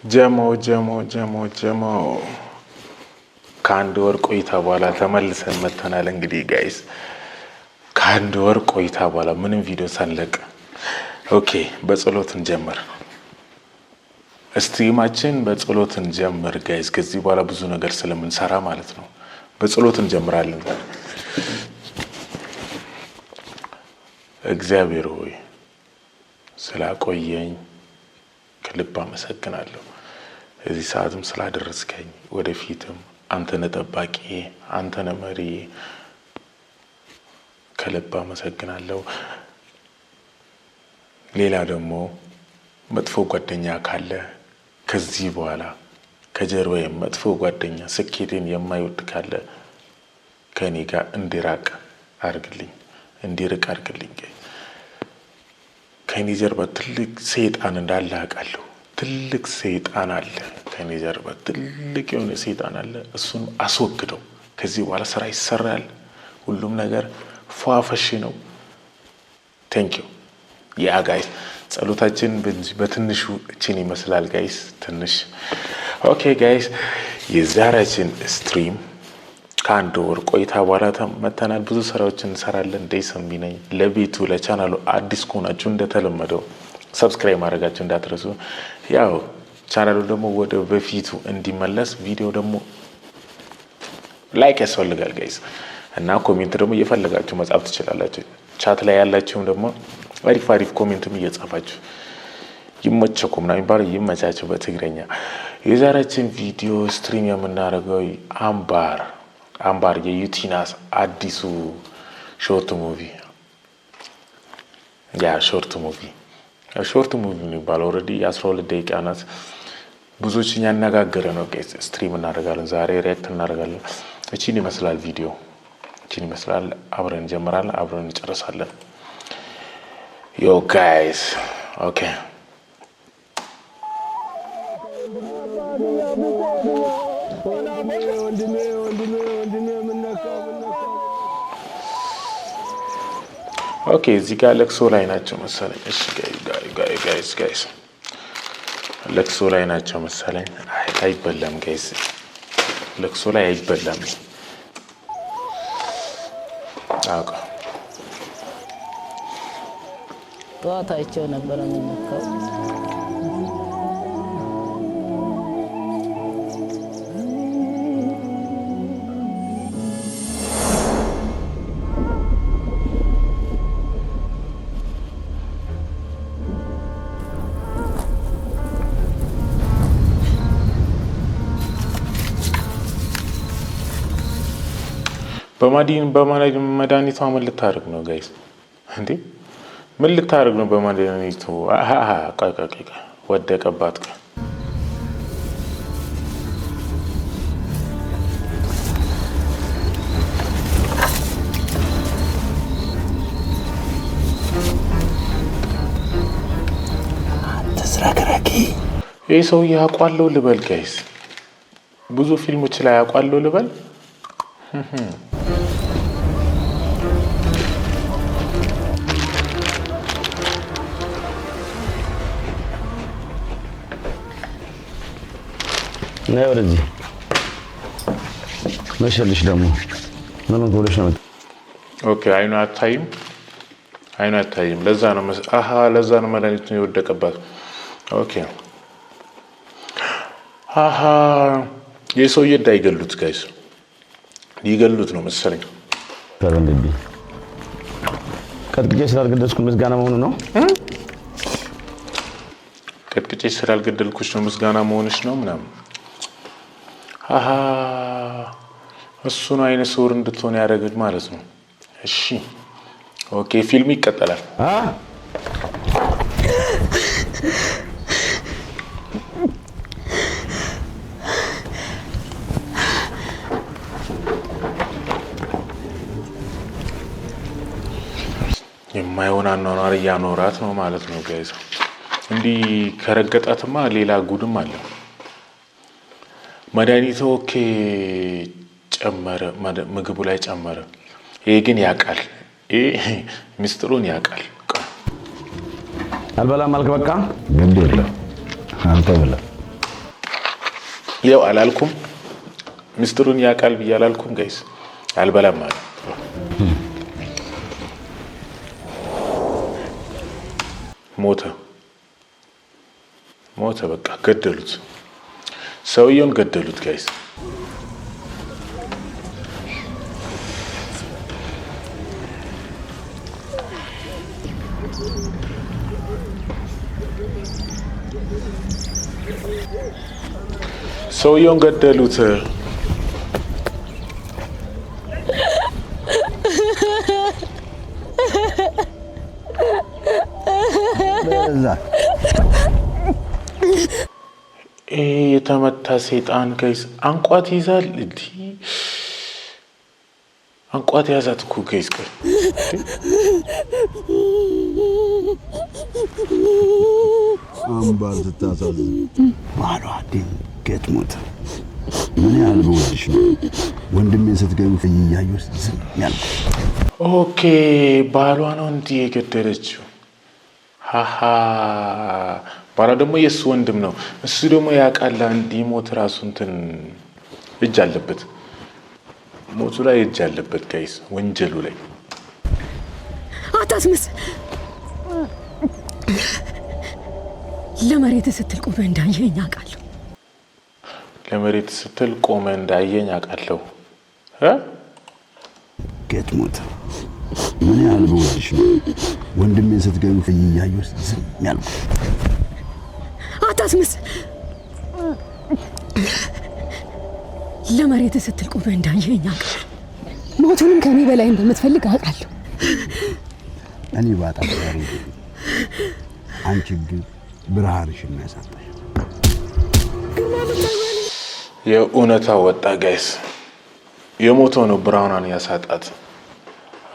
ጀሞ ከአንድ ወር ቆይታ በኋላ ተመልሰን መተናል። እንግዲህ ጋይስ ከአንድ ወር ቆይታ በኋላ ምንም ቪዲዮ ሳንለቅ ኦኬ፣ በጸሎት እንጀምር። ስትሪማችን በጸሎት እንጀምር ጋይስ። ከዚህ በኋላ ብዙ ነገር ስለምንሰራ ማለት ነው። በጸሎት እንጀምራለን። እግዚአብሔር ሆይ ስላቆየኝ ከልብ አመሰግናለሁ። እዚህ ሰዓትም ስላደረስከኝ ወደፊትም አንተነህ ጠባቂ አንተነህ መሪ ከልብ አመሰግናለሁ። ሌላ ደግሞ መጥፎ ጓደኛ ካለ ከዚህ በኋላ ከጀርባዬ መጥፎ ጓደኛ ስኬቴን የማይወድ ካለ ከኔ ጋር እንዲርቅ አድርግልኝ። ከኔ ጀርባ ትልቅ ሰይጣን እንዳለ አውቃለሁ። ትልቅ ሰይጣን አለ ከኔ ጀርባ፣ ትልቅ የሆነ ሰይጣን አለ። እሱን አስወግደው። ከዚህ በኋላ ስራ ይሰራል። ሁሉም ነገር ፏፈሽ ነው። ቴንክ ዩ ያ ጋይስ። ጸሎታችን በትንሹ እቺን ይመስላል ጋይስ። ትንሽ ኦኬ ጋይስ። የዛሬችን ስትሪም ከአንድ ወር ቆይታ በኋላ መተናል። ብዙ ስራዎችን እንሰራለን። ደይሰሚ ነኝ። ለቤቱ ለቻናሉ አዲስ ከሆናችሁ እንደተለመደው ሰብስክራይብ ማድረጋችሁ እንዳትረሱ። ያው ቻናሉ ደግሞ ወደ በፊቱ እንዲመለስ ቪዲዮ ደግሞ ላይክ ያስፈልጋል ጋይስ። እና ኮሜንት ደግሞ እየፈለጋችሁ መጻፍ ትችላላችሁ። ቻት ላይ ያላችሁም ደግሞ አሪፍ ኮሜንትም እየጻፋችሁ ይመቸኩም ነው የሚባለው፣ ይመቻችሁ በትግረኛ። የዛሬችን ቪዲዮ ስትሪም የምናደርገው አምባር የዩቲናስ አዲሱ ሾርት ሙቪ የሚባለው ኦልሬዲ 12 ደቂቃ ናት። ብዙዎችን ያነጋገረ ነው ጋይስ። ስትሪም እናደርጋለን ዛሬ፣ ሪያክት እናደርጋለን። እቺን ይመስላል ቪዲዮ፣ እቺን ይመስላል። አብረን እንጀምራለን፣ አብረን እንጨርሳለን። ዮ ጋይስ ኦኬ። ኦኬ እዚህ ጋር ለቅሶ ላይ ናቸው መሰለኝ። እሺ ጋይስ ለቅሶ ላይ ናቸው መሰለኝ። አይበላም ጋይስ፣ ለቅሶ ላይ አይበላም። አውቃ ጠዋት አይቼው ነበር የሚነካው። በመድኃኒቷ ምን ልታደርግ ነው ጋይስ? እንዴ ምን ልታደርግ ነው በመድኃኒቱ? ቆይ ወደቀባት። ተስራክራኪ ይህ ሰውዬ አውቃለሁ ልበል ጋይስ? ብዙ ፊልሞች ላይ አውቃለሁ ልበል? ነይ ወደዚህ። መሸልሽ ደግሞ ምን ሆነሽ ነው? ኦኬ አይኑ አታይም። ለዛ ነው መድኃኒቱ የወደቀባት። ኦኬ የሰውዬ እንዳይገሉት ጋይስ፣ ሊገሉት ነው መሰለኝ። ታረንግቢ ቀጥቅጬ ስላልገደልኩ ምስጋና መሆኑ ነው። ቀጥቅጬ ስላልገደልኩሽ ነው ምስጋና መሆንሽ ነው ምናምን። እሱ ነው አይነ ስውር እንድትሆን ያደረገች ማለት ነው። እሺ ኦኬ፣ ፊልሙ ይቀጥላል። የማይሆን አኗኗር እያኖራት ነው ማለት ነው ጋይስ። እንዲህ ከረገጣትማ ሌላ ጉድም አለ። መድኃኒቱ ኦኬ ጨመረ፣ ምግቡ ላይ ጨመረ። ይሄ ግን ያውቃል፣ ሚስጥሩን ያውቃል። አልበላም አልክ፣ በቃ ግድ የለም አንተ ብላ ያው አላልኩም ሚስጥሩን ያቃል ብያላልኩም ጋይስ አልበላም ማለት ሞተ በቃ ገደሉት ሰውየውን ገደሉት ጋይስ ሰውየውን ገደሉት የተመታ ሰይጣን ጋይስ አንቋት ይዛል እንዴ አንቋት ያዛት እኮ ጋይስ አምባር ስታሳዝን ባሏ ድንገት ሞተ። ምን ያህል በወድሽ ነው ወንድሜን ስትገቢ እያየሁ ዝም ያልኩት። ኦኬ ባሏ ነው እንዴ የገደለችው? ሃሃ ባሏ ደግሞ የእሱ ወንድም ነው። እሱ ደግሞ ያውቃል እንዲሞት ራሱ እንትን እጅ አለበት። ሞቱ ላይ እጅ አለበት ጋይስ ወንጀሉ ላይ አታስመስል። ለመሬት ስትል ቆመ እንዳየኝ አውቃለሁ። ለመሬት ስትል ቆመ እንዳየኝ አውቃለሁ። ገጥሞት ምን ያህል በወድሽ ነው ወንድሜን ስትገቢ እያየሁ ዝም ያልኩት። አታስመስል። ለመሬት ስትል ቆመ እንዳየኝ አውቃለሁ። ሞቱንም ከኔ በላይ እንደምትፈልግ አውቃለሁ። እኔ ባጣ ዛሬ አንቺ ግን ብርሃንሽን ያሳጣሽ። የእውነታ ወጣ ጋይስ የሞተው ነው ብርሃኗን ያሳጣት።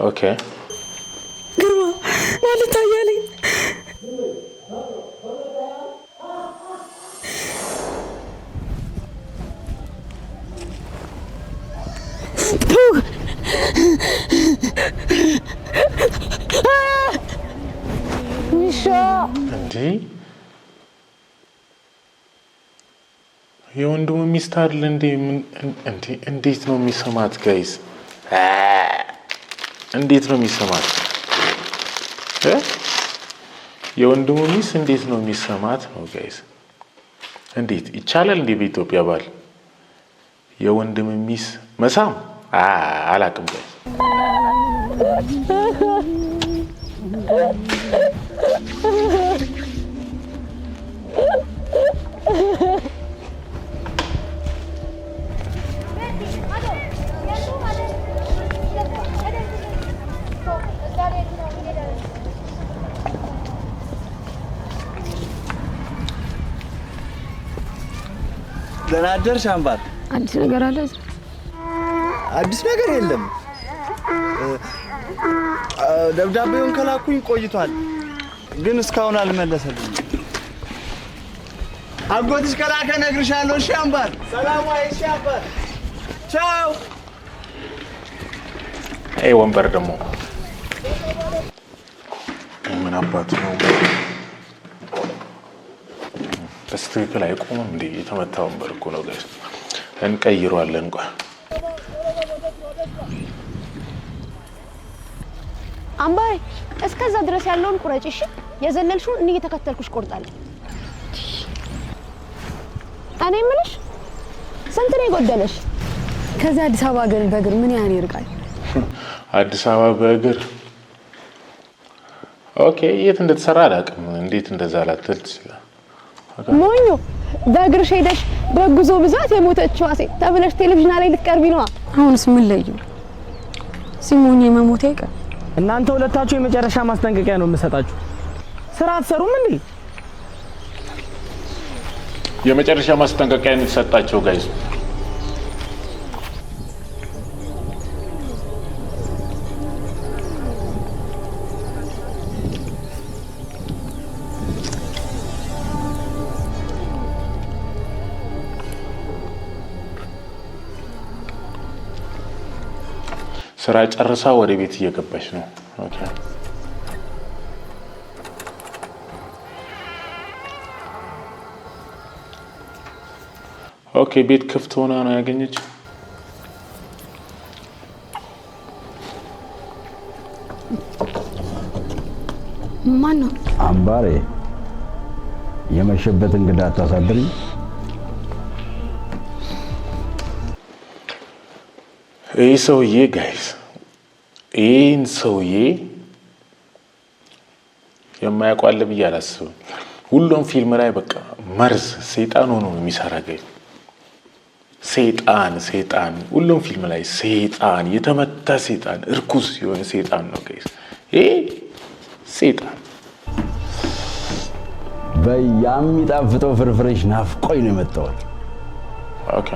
ኦኬ ግርማ ማለት አያለኝ እንዴ የወንድሙ ሚስት አይደል እንዴ? እንዴት ነው የሚሰማት ጋይስ? እንዴት ነው የሚሰማት? የወንድሙ ሚስት እንዴት ነው የሚሰማት ነው ጋይስ? እንዴት ይቻላል እንዴ በኢትዮጵያ ባል የወንድሙ ሚስት መሳም? አላቅም ጋይስ ደህና አደርሽ አምባር። አዲስ ነገር አለ? አዲስ ነገር የለም። ደብዳቤውን ከላኩኝ ቆይቷል፣ ግን እስካሁን አልመለሰልኝም። አጎትሽ ከላከ እነግርሻለሁ። እሺ አምባር። ሰላም ዋይ። እሺ አምባር ቻው። አይ ወንበር ደግሞ ምን አባት ነው? በስትክክል አይቆምም እንዴ? የተመታ ወንበር እኮ ነው ጋይስ። እንቀይረዋለን እንኳን አምባይ እስከዛ ድረስ ያለውን ቁረጭ። እሺ የዘለልሽውን እኔ እየተከተልኩሽ ቆርጣለሁ። እኔ የምልሽ ስንት ነው የጎደለሽ? ከዚህ አዲስ አበባ ግን በእግር ምን ያህል ይርቃል? አዲስ አበባ በእግር ኦኬ። የት እንደተሰራ አላውቅም። እንዴት እንደዛ ላትል ትችላለህ? ሞኞ በእግርሽ ሄደሽ በጉዞ ብዛት የሞተችው ሴት ተብለሽ ቴሌቪዥን ላይ ልትቀርቢ ነው። አሁንስ ምን ለየው? ሲሞኝ መሞት አይቀር። እናንተ ሁለታችሁ የመጨረሻ ማስጠንቀቂያ ነው የምሰጣችሁ። ስራ አትሰሩም እንዴ? የመጨረሻ ማስጠንቀቂያ እንሰጣቸው ጋይስ። ስራ ጨርሳ ወደ ቤት እየገባች ነው። ኦኬ ኦኬ ቤት ክፍት ሆና ነው ያገኘችው። ማን ነው? አምባሬ የመሸበት እንግዳ አታሳድሪ። ይህ ሰውዬ ጋይስ ይህን ሰውዬ የማያውቀው አለ ብዬ አላስብም። ሁሉም ፊልም ላይ በቃ መርዝ ሰይጣን ሆኖ ነው የሚሰራ ጋይስ። ሰይጣን ሁሉም ፊልም ላይ ሰይጣን፣ የተመታ ሰይጣን፣ እርኩስ የሆነ ሰይጣን ነው ጋይስ። ይሄ ሰይጣን በያሚጣፍጠው ፍርፍሬሽ ናፍቆኝ ነው የመጣው። ኦኬ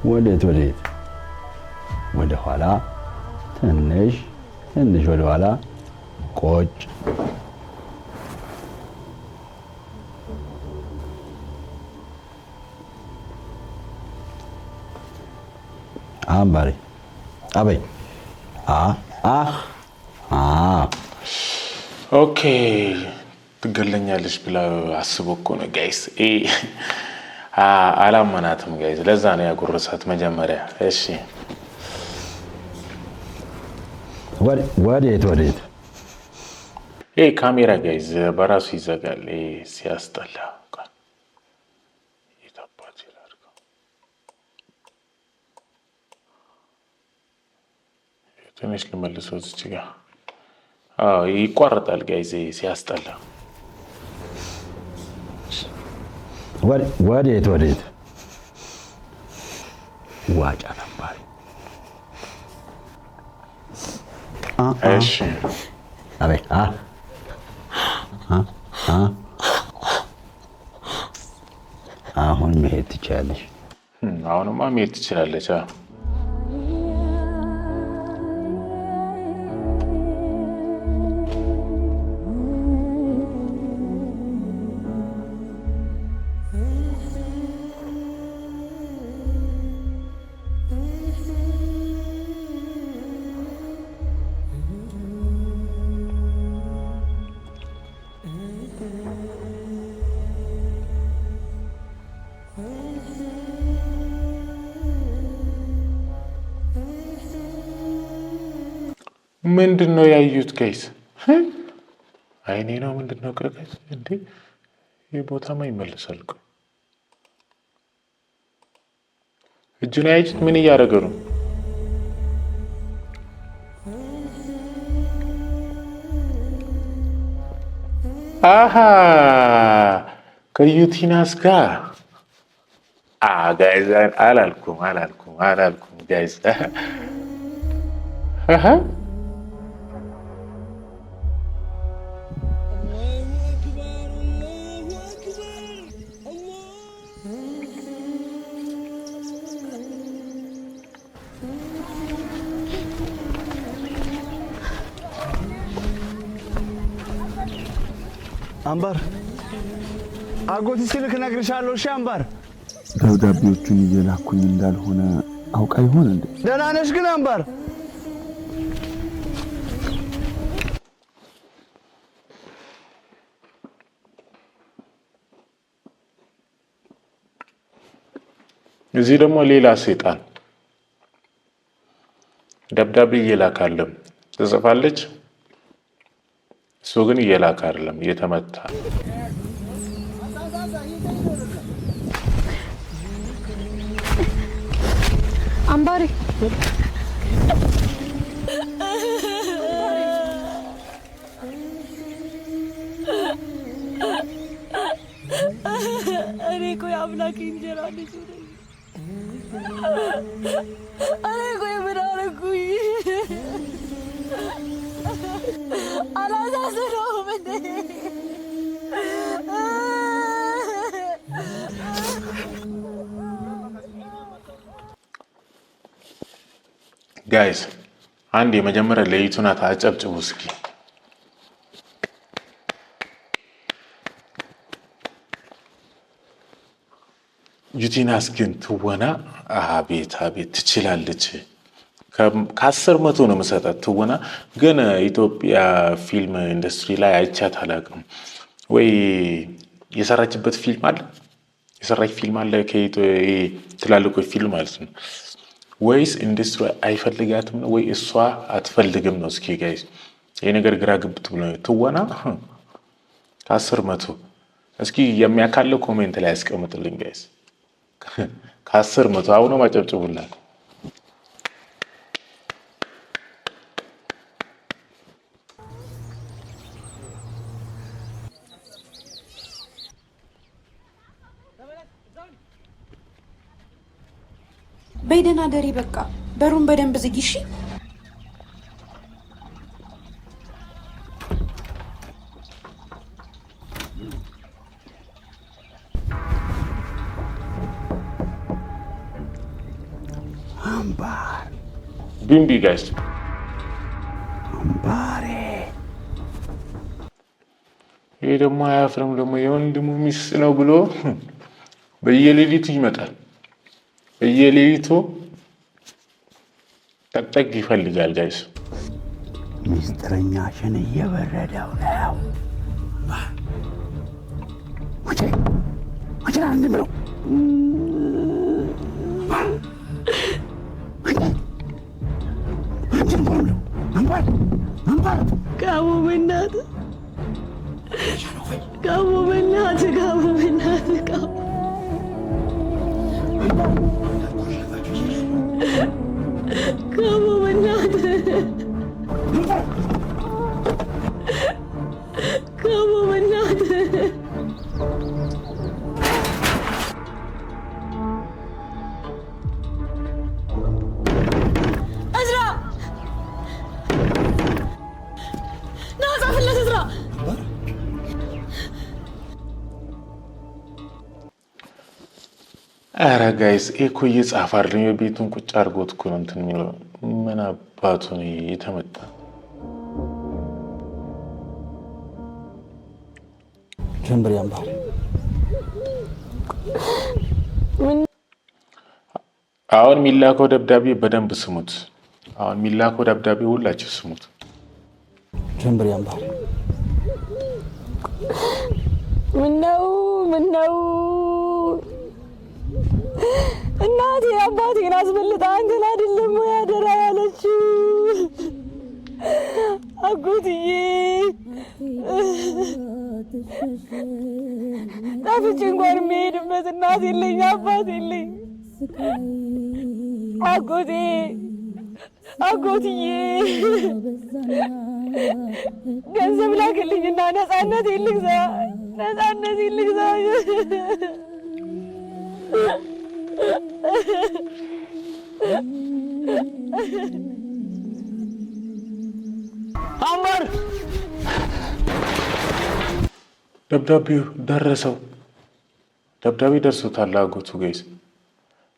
ወዴት ወደ ኋላ ትንሽ ወደ ኋላ ቆጭ። አምባሬ አበይ ኦኬ ትገለኛለች ብላ አስቦ እኮ ነው ጋይስ። አላመናትም ጋይስ። ለዛ ነው ያጎረሳት መጀመሪያ። እሺ ወዴት ካሜራ ጋይስ በራሱ ይዘጋል። ሲያስጠላ ትንሽ ልመልሰው እዚች ጋር ይቋረጣል ጋይስ ሲያስጠላ። ወዴት ዋጫ ነበር። እሺ አቤ አሁን መሄድ ትችላለሽ። አሁንማ መሄድ ትችላለች። ምንድነው ያዩት ጋይስ? አይኔ ነው ምንድነው ጋይስ? እንዴ የቦታማ ይመለሳል እኮ። እጁን ያዩት ምን እያደረገ ነው? አሃ ከዩቲናስ ጋር ጋይስ አላልኩም ጋይስ። አምባር አጎቴ ሲልክ እነግርሻለሁ። እሺ አምባር ደብዳቤዎቹን እየላኩኝ እንዳልሆነ አውቃ ይሆን እንዴ? ደህና ነሽ ግን አምባር? እዚህ ደግሞ ሌላ ሰይጣን ደብዳቤ እየላካለም ትጽፋለች። እሱ ግን እየላከ አይደለም እየተመታ። አምባሬ እኔ ቆይ አምላክ እንጀራ ልጅ ነኝ። እኔ ቆይ ምን አደረኩኝ? አላሳዝነውም እንዴ? ጋይስ አንድ የመጀመሪያ ለይቱና ታጨብጭቡ እስኪ። ዩቲናስ ግን ትወና አቤት ትችላለች። ከ10 ነው የምሰጣት ትወና። ግን ኢትዮጵያ ፊልም ኢንዱስትሪ ላይ አይቻት አላውቅም። ወይ የሰራችበት ፊልም አለ የሰራች ፊልም አለ ትላልቆች ፊልም ማለት ነው ወይስ ኢንዱስትሪ አይፈልጋትም ነው ወይ እሷ አትፈልግም ነው? እስኪ ጋይስ ይሄ ነገር ግራ ግብት ብሎ ትወና ከ10 እስኪ የሚያካለው ኮሜንት ላይ ያስቀምጥልኝ ጋይስ። ከ10 አሁን ማጨብጭቡላት። በይደና ደሪ በቃ በሩን በደንብ ዝጊ እሺ። አምባር ቢምቢ ጋይስ አምባሬ ይሄ ደግሞ አያፍርም ደግሞ የወንድሙ ሚስት ነው ብሎ በየሌሊቱ ይመጣል። በየሌሊቱ ጠቅጠቅ ይፈልጋል ጋይስ። ሚስጥረኛሽን እየበረደው ነው። ወጭና እንድምረው ጋሞ በእናትህ ጋሞ በእናትህ ጋሞ በእናትህ ጋሞ ጋሞ በእናትህ ጋሞ በእናትህ አረ ጋይስ እኮ እየጻፈ አይደለም የቤቱን ቁጭ አድርጎት እኮ ነው እንትን የሚለው ምን አባቱ ነው የተመጣ። ጀምበር ያምባል አሁን ሚላከው ደብዳቤ በደንብ ስሙት። አሁን ሚላከው ደብዳቤ ሁላችሁ ስሙት። ጀምበር ያምባል ምነው እናቴ አባቴን አስበልጣ አንተን አይደለም ወይ አደራ ያለችው? አጎትዬ ጠፍቼ እንኳን የሚሄድበት እናት የለኝ አባት የለኝ። አጎትዬ ገንዘብ ላክልኝና ነፃነት ልግዛ። አምባር ደብዳቤው ደረሰው። ደብዳቤ ደርሶታል አጎቱ ጋይስ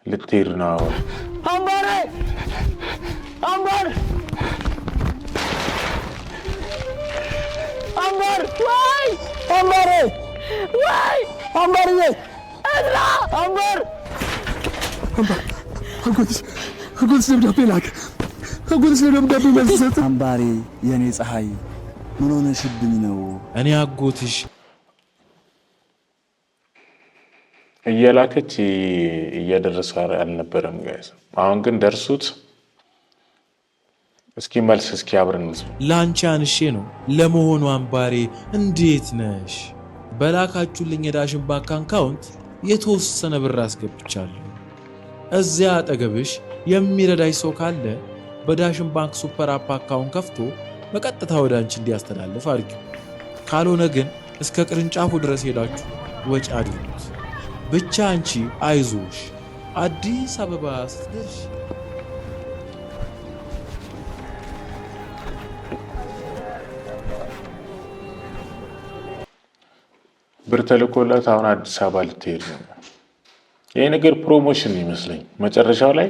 ልትሄድ ነው አሁን። አምባር ወይ አምባርዬ እዝራ አምባር አጎትሽ ደብዳቤ ላክ። አጎትሽ ደብዳቤ መልሰት። አምባሬ የኔ ፀሐይ ምን ሆነሽብኝ ነው? እኔ አጎትሽ እየላከች እየደረሰ አልነበረም ጋይስ። አሁን ግን ደርሱት። እስኪ መልስ እስኪ አብረን እንስማ። ላንቺ አንሼ ነው። ለመሆኑ አምባሬ እንዴት ነሽ? በላካችሁልኝ የዳሽን ባንክ አካውንት የተወሰነ ብር አስገብቻለሁ። እዚያ አጠገብሽ የሚረዳሽ ሰው ካለ በዳሽን ባንክ ሱፐር አፕ አካውንት ከፍቶ በቀጥታ ወደ አንቺ እንዲያስተላልፍ አድርጊው። ካልሆነ ግን እስከ ቅርንጫፉ ድረስ ሄዳችሁ ወጪ አድርጉት። ብቻ አንቺ አይዞሽ፣ አዲስ አበባ ስትደርሺ ብር ተልኮላት አሁን አዲስ አበባ ልትሄድ ነው። ይሄ ነገር ፕሮሞሽን ይመስለኝ መጨረሻው ላይ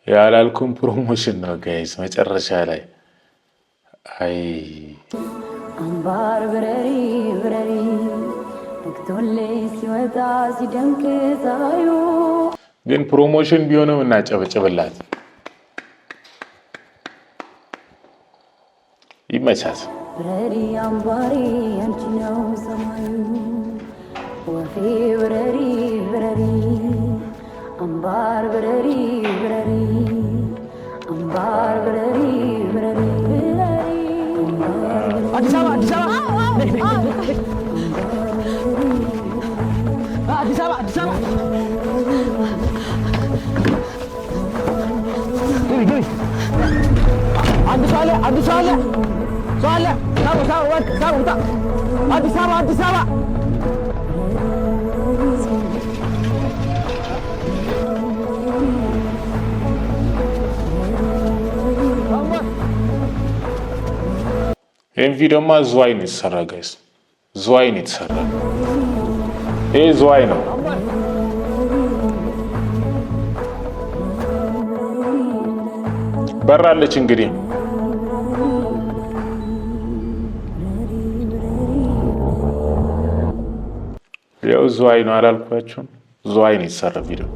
ያላልኩም ፕሮሞሽን ነው ጋይስ መጨረሻ ላይ አይ አምባር ብረሪ ብረሪ ነግቶልኝ ሲወጣ ሲደምቅ ፀሐዩ ግን ፕሮሞሽን ቢሆንም እናጨበጭብላት ይመቻት ብረሪ አምባሬ አንቺ ነው ሰማዩ ወፌ ብረሪ ብረሪ አምባር ብረሪ ብረሪ አምባር ብረሪ ብረሪ አዲስ አበባ አዲስ አበባ አዲስ አበባ አዲስ አበባ ግቢ አንድ ሰው አለ አንድ ሰው አለ ሰው አለ ሰው ወርቅ ሰው ውጣ አዲስ አበባ አዲስ አበባ ይህን ቪዲዮማ ዝዋይ ነው የተሰራ ጋይስ ዝዋይ ነው የተሰራ ይሄ ዝዋይ ነው በራለች እንግዲህ ያው ዝዋይ ነው አላልኳችሁም ዝዋይ ነው የተሰራ ቪዲዮ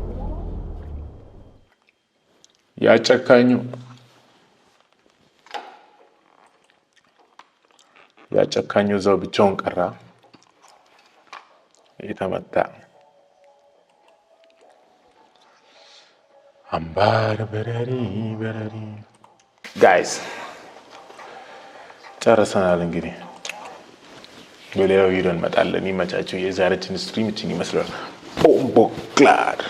ያጨካኙ ዘው ብቻውን ቀራ የተመታ አምባር በረሪ በረሪ ጋይስ ጨርሰናል እንግዲህ በሌላው ቪዲዮ እንመጣለን ይመቻችሁ የዛሬችን ስትሪም ይመስላል ቦምቦ ክላድ